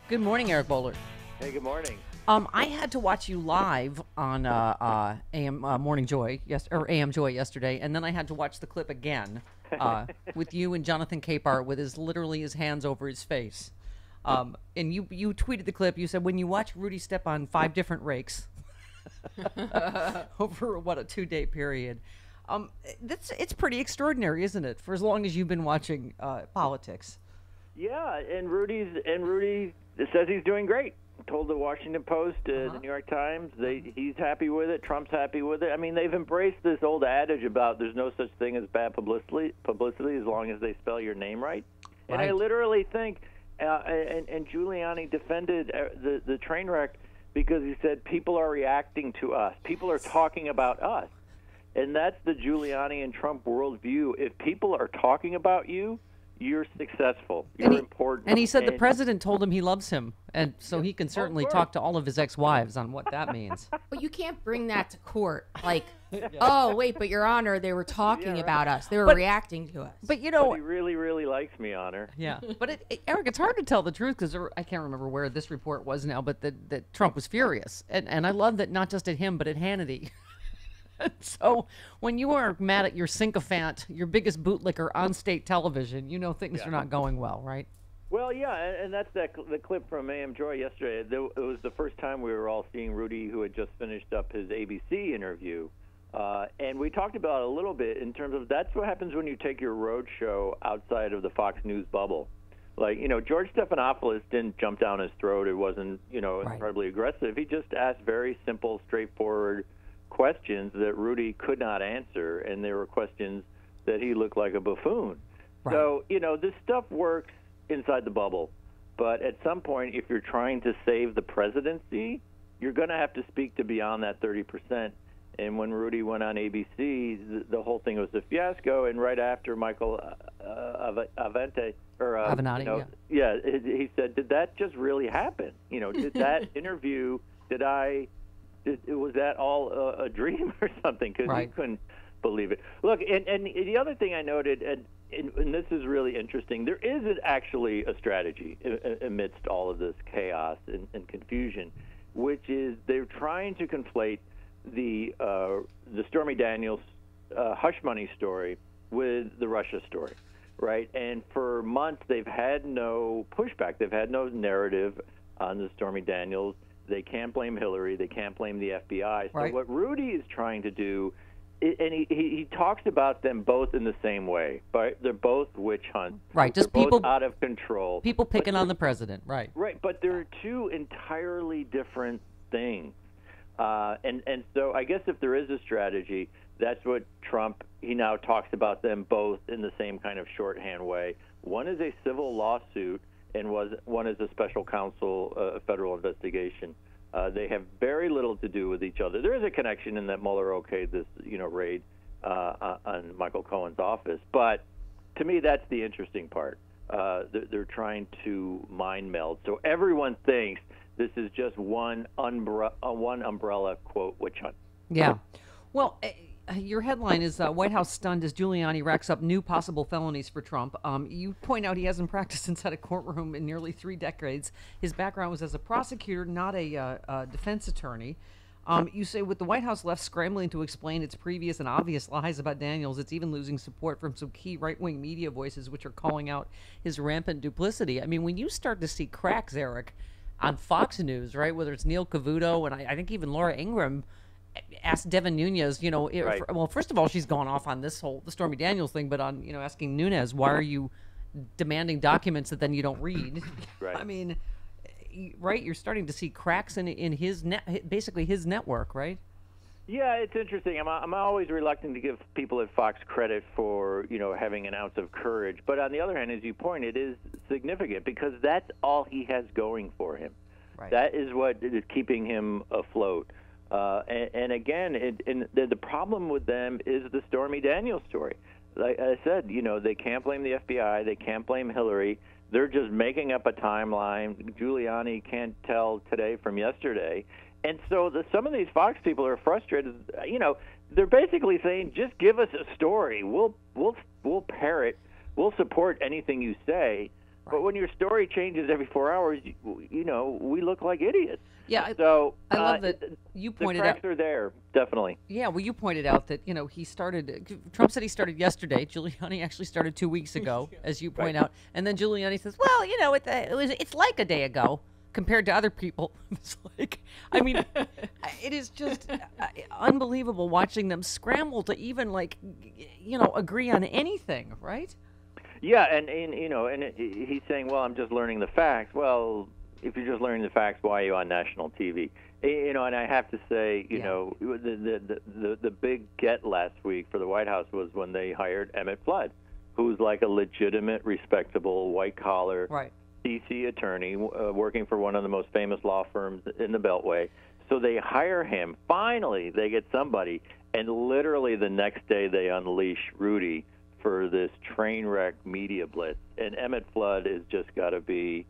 Good morning, Eric Boehlert. Hey, good morning. I had to watch you live on AM Morning Joy, or AM Joy yesterday, and then I had to watch the clip again with you and Jonathan Capehart with literally his hands over his face. And you tweeted the clip. You said when you watch Rudy step on 5 different rakes over a 2-day period, it's pretty extraordinary, isn't it? For as long as you've been watching politics. Yeah, and Rudy says he's doing great. Told the Washington Post, the New York Times, he's happy with it. Trump's happy with it. I mean, they've embraced this old adage about there's no such thing as bad publicity as long as they spell your name right. And I literally think, and Giuliani defended the train wreck because he said people are reacting to us. People are talking about us. And that's the Giuliani and Trump worldview. If people are talking about you, you're successful. You're important. And he said the president told him he loves him, and so he can certainly talk to all of his ex-wives on what that means. But you can't bring that to court. Like, oh, wait, but Your Honor, they were talking about us. They were reacting to us. But he really, really likes me, Honor. Yeah. But, Eric, it's hard to tell the truth because I can't remember where this report was now, but that Trump was furious. And I love that not just at him, but at Hannity. So when you are mad at your sycophant, your biggest bootlicker on state television, you know things are not going well, right? Well, yeah, and that's the clip from AM Joy yesterday. It was the first time we were all seeing Rudy, who had just finished up his ABC interview. And we talked about it a little bit in terms of that's what happens when you take your road show outside of the Fox News bubble. Like, George Stephanopoulos didn't jump down his throat. It wasn't, incredibly aggressive. He just asked very simple, straightforward questions that Rudy could not answer, and they were questions that he looked like a buffoon. Right. So, this stuff works inside the bubble, but at some point, if you're trying to save the presidency, you're going to have to speak to beyond that 30%. And when Rudy went on ABC, the whole thing was a fiasco, and right after Michael Avenatti, he said, did that just really happen? Did that interview, was that all a dream or something? Because he couldn't believe it. Look, and the other thing I noted, and this is really interesting, there is actually a strategy amidst all of this chaos and confusion, which is they're trying to conflate the Stormy Daniels hush money story with the Russia story, right? And for months they've had no pushback. They've had no narrative on the Stormy Daniels. They can't blame Hillary. They can't blame the FBI. So what Rudy is trying to do, and he talks about them both in the same way, right? They're both witch hunts. Right, just they're people both out of control. People picking on the president, right? Right, but they're two entirely different things. And so I guess if there is a strategy, that's what Trump, he now talks about them both in the same kind of shorthand way. One is a civil lawsuit, and one is a special counsel, federal investigation. They have very little to do with each other. There is a connection in that Mueller okayed this, raid on Michael Cohen's office. But to me, that's the interesting part. They're trying to mind meld. So everyone thinks this is just one umbrella, quote, witch hunt. Yeah. Well, your headline is White House stunned as Giuliani racks up new possible felonies for Trump. You point out he hasn't practiced inside a courtroom in nearly 3 decades. His background was as a prosecutor, not a defense attorney. You say with the White House left scrambling to explain its previous and obvious lies about Daniels, it's even losing support from some key right-wing media voices which are calling out his rampant duplicity. I mean, when you start to see cracks, Eric, on Fox News, right, whether it's Neil Cavuto and I think even Laura Ingraham asked Devin Nunes, well, first of all, she's gone off on the Stormy Daniels thing, but on, asking Nunes, why are you demanding documents that then you don't read? Right. I mean, right, you're starting to see cracks in his basically his network, right? Yeah, it's interesting. I'm always reluctant to give people at Fox credit for, having an ounce of courage. But on the other hand, as you point, it is significant because that's all he has going for him. Right. That is what is keeping him afloat. And again, the problem with them is the Stormy Daniels story. Like I said, they can't blame the FBI. They can't blame Hillary. They're just making up a timeline. Giuliani can't tell today from yesterday. And so some of these Fox people are frustrated. They're basically saying, just give us a story. We'll parrot. We'll support anything you say. But when your story changes every 4 hours, we look like idiots. Yeah, So I love that you pointed the out. cracks are there, definitely. Yeah, well, you pointed out that he started. Trump said he started yesterday. Giuliani actually started 2 weeks ago, as you point out. And then Giuliani says, "Well, it's like a day ago compared to other people." It's like, I mean, it is just unbelievable watching them scramble to even agree on anything, right? Yeah, and he's saying, "Well, I'm just learning the facts." Well, if you're just learning the facts, why are you on national TV? And I have to say, the big get last week for the White House was when they hired Emmett Flood, who's like a legitimate, respectable, white-collar D.C. attorney working for one of the most famous law firms in the Beltway. So they hire him. Finally, they get somebody, and literally the next day they unleash Rudy for this train wreck media blitz. And Emmett Flood has just got to be...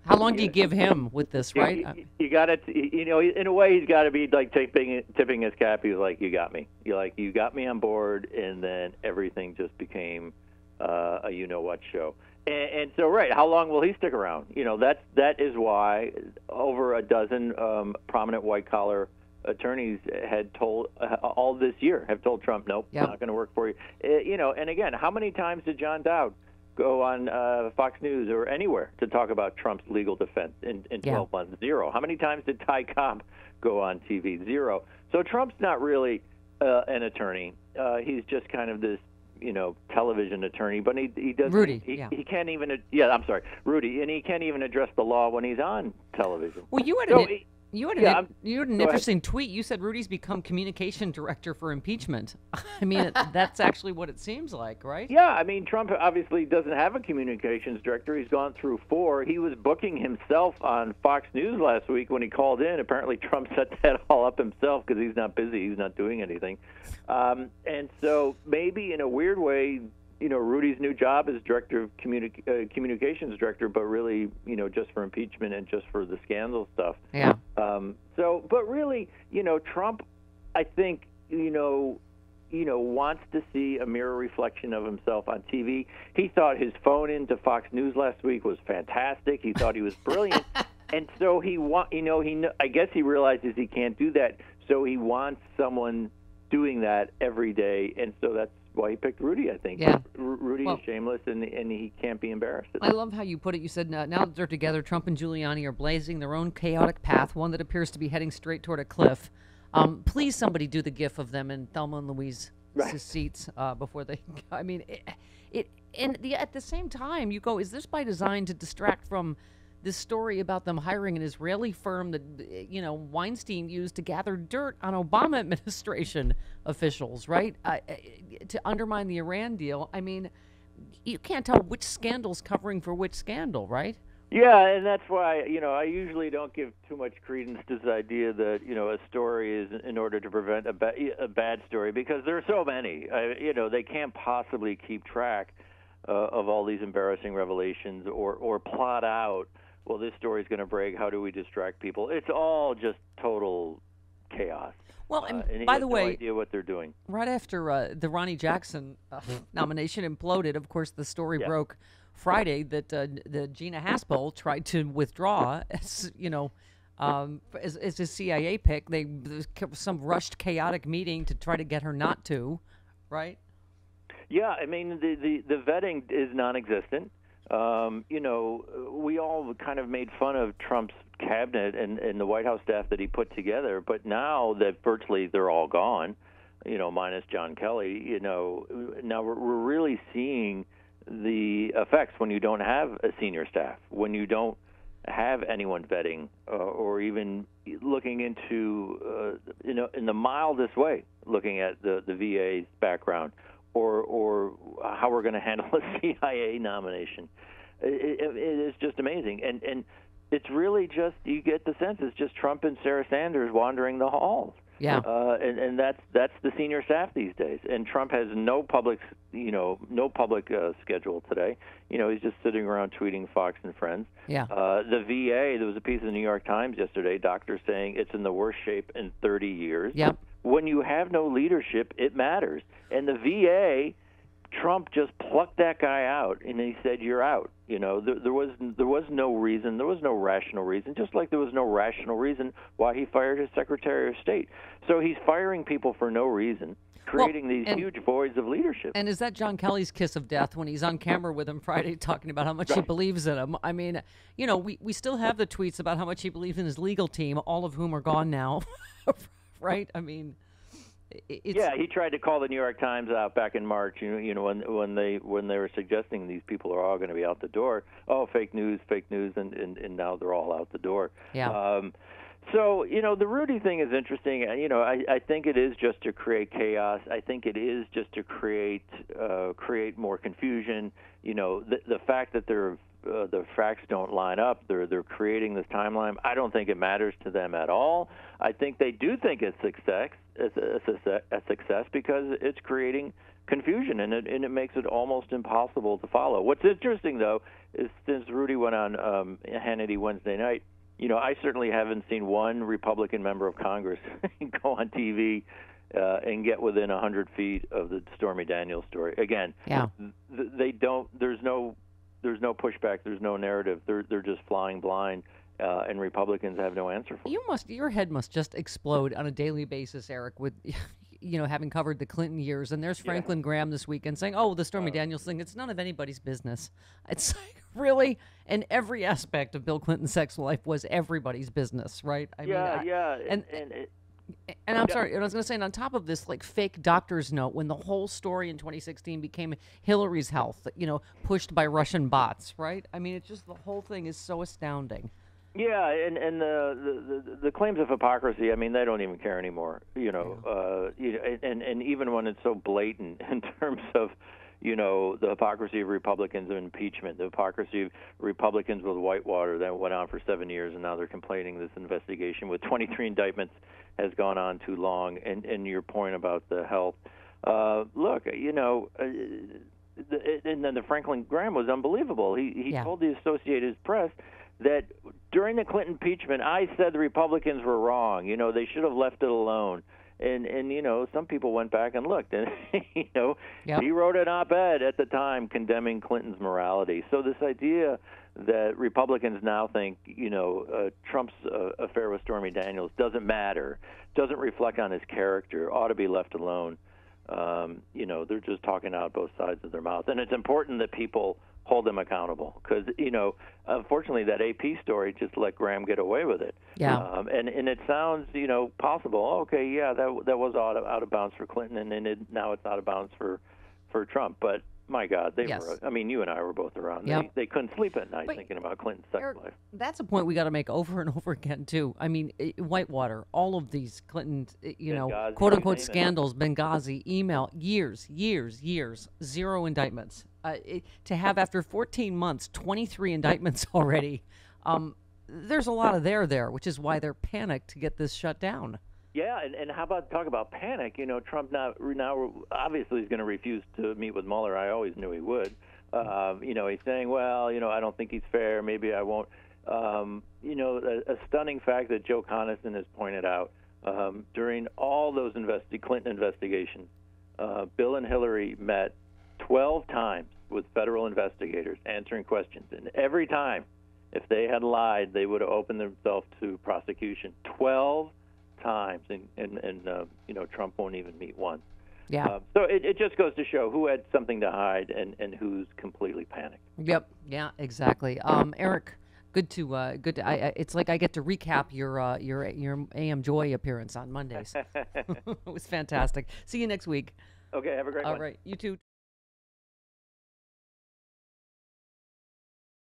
How long do you give him with this, right? You got to, in a way, he's got to be like tipping his cap. He's like, you got me. You got me on board, and then everything just became a you-know-what show. And so, how long will he stick around? That is why over a dozen prominent white-collar attorneys had told all this year have told Trump, nope, not going to work for you. And again, how many times did John Dowd go on Fox News or anywhere to talk about Trump's legal defense in 12 months? Zero. How many times did Ty Cobb go on TV? Zero. So Trump's not really an attorney. He's just kind of this, television attorney. But he doesn't. Rudy. He can't even. Yeah, I'm sorry, Rudy, and he can't even address the law when he's on television. Well, you had an interesting tweet. You said Rudy's become communication director for impeachment. I mean, that's actually what it seems like, right? Yeah, I mean, Trump obviously doesn't have a communications director. He's gone through 4. He was booking himself on Fox News last week when he called in. Apparently, Trump set that all up himself because he's not busy. He's not doing anything. And so maybe in a weird way, Rudy's new job is director of communications director, but really, just for impeachment and just for the scandal stuff. Yeah. But really, Trump, I think, wants to see a mirror reflection of himself on TV. He thought his phone into Fox News last week was fantastic. He thought he was brilliant, and so I guess he realizes he can't do that. So he wants someone doing that every day, and so that's why he picked Rudy, I think. Yeah. Rudy is shameless, and he can't be embarrassed. I love how you put it. You said now that they're together, Trump and Giuliani are blazing their own chaotic path, one that appears to be heading straight toward a cliff. Please, somebody do the gif of them in Thelma and Louise's seats before they. I mean, at the same time, you go, is this by design to distract from this story about them hiring an Israeli firm that Weinstein used to gather dirt on Obama administration officials, right? To undermine the Iran deal. I mean, you can't tell which scandal's covering for which scandal, right? Yeah, and that's why I usually don't give too much credence to this idea that a story is in order to prevent a bad story, because there are so many. They can't possibly keep track of all these embarrassing revelations or plot out, well, this story's going to break. How do we distract people? It's all just total chaos. Well, and by the way, no idea what they're doing. Right after the Ronnie Jackson nomination imploded, of course, the story broke Friday that the Gina Haspel tried to withdraw as as a CIA pick. Some rushed, chaotic meeting to try to get her not to, right? Yeah, I mean the vetting is non-existent. We all kind of made fun of Trump's cabinet and the White House staff that he put together, but now that virtually they're all gone, minus John Kelly, now we're really seeing the effects when you don't have a senior staff, when you don't have anyone vetting or even looking into, in the mildest way, looking at the VA's background. Or how we're going to handle a CIA nomination. It is just amazing. And it's really just, you get the sense, it's just Trump and Sarah Sanders wandering the halls. Yeah. And that's the senior staff these days. And Trump has no public schedule today. He's just sitting around tweeting Fox and Friends. Yeah. The VA, there was a piece in the New York Times yesterday, doctors saying it's in the worst shape in 30 years. Yep. When you have no leadership, it matters. And the VA Trump just plucked that guy out, and he said, "You're out." There was no reason, there was no rational reason, just like there was no rational reason why he fired his Secretary of State. So he's firing people for no reason, creating these huge voids of leadership. And is that John Kelly's kiss of death when he's on camera with him Friday talking about how much he believes in him? I mean, we still have the tweets about how much he believes in his legal team, all of whom are gone now, right? I mean, he tried to call the New York Times out back in March. When they were suggesting these people are all going to be out the door. Oh, fake news, and now they're all out the door. Yeah. So, the Rudy thing is interesting. I think it is just to create chaos. I think it is just to create more confusion. The fact that the facts don't line up, they're creating this timeline. I don't think it matters to them at all. I think they do think it's a success because it's creating confusion, and it makes it almost impossible to follow. What's interesting, though, is since Rudy went on Hannity Wednesday night, I certainly haven't seen one Republican member of Congress go on TV and get within 100 feet of the Stormy Daniels story. Again, they don't. There's no pushback. There's no narrative. They're just flying blind, and Republicans have no answer for it. Your head must just explode on a daily basis, Eric, with having covered the Clinton years. And there's Franklin Graham this weekend saying, "Oh, the Stormy Daniels thing, it's none of anybody's business." It's like, really? And every aspect of Bill Clinton's sex life was everybody's business, right? I mean, and I'm sorry, I was going to say, and on top of this, like, fake doctor's note, when the whole story in 2016 became Hillary's health, pushed by Russian bots, right? I mean, it's just, the whole thing is so astounding. Yeah, and the claims of hypocrisy, I mean, they don't even care anymore, and even when it's so blatant in terms of, the hypocrisy of Republicans in impeachment, the hypocrisy of Republicans with Whitewater that went on for 7 years, and now they're complaining this investigation with 23 indictments has gone on too long. And your point about the health, look, and then the Franklin Graham was unbelievable. He told the Associated Press that during the Clinton impeachment, I said the Republicans were wrong. They should have left it alone. And some people went back and looked, and he wrote an op-ed at the time condemning Clinton's morality. So this idea that Republicans now think Trump's affair with Stormy Daniels doesn't matter, doesn't reflect on his character, ought to be left alone. They're just talking out both sides of their mouth, and it's important that people hold them accountable because unfortunately that AP story just let Graham get away with it. And it sounds possible. Okay, that was out of bounds for Clinton, and now it's out of bounds for Trump. But my God, they were. I mean, you and I were both around. They couldn't sleep at night thinking about Clinton's sex life. That's a point we got to make over and over again too. I mean, Whitewater, all of these Clinton, Benghazi, quote unquote scandals, Benghazi, email, years, zero indictments. To have after 14 months, 23 indictments already. There's a lot of there, which is why they're panicked to get this shut down. Yeah, and how about talk about panic? Trump now obviously is going to refuse to meet with Mueller. I always knew he would. He's saying, well, I don't think he's fair. Maybe I won't. A stunning fact that Joe Coniston has pointed out during all those Clinton investigations, Bill and Hillary met 12 times with federal investigators answering questions, and every time, if they had lied, they would have opened themselves to prosecution. 12 times, and Trump won't even meet once. So it just goes to show who had something to hide and who's completely panicked. Yep. Yeah. Exactly. Eric, good to. It's like I get to recap your AM Joy appearance on Mondays. It was fantastic. See you next week. Okay. Have a great one. All right. You too.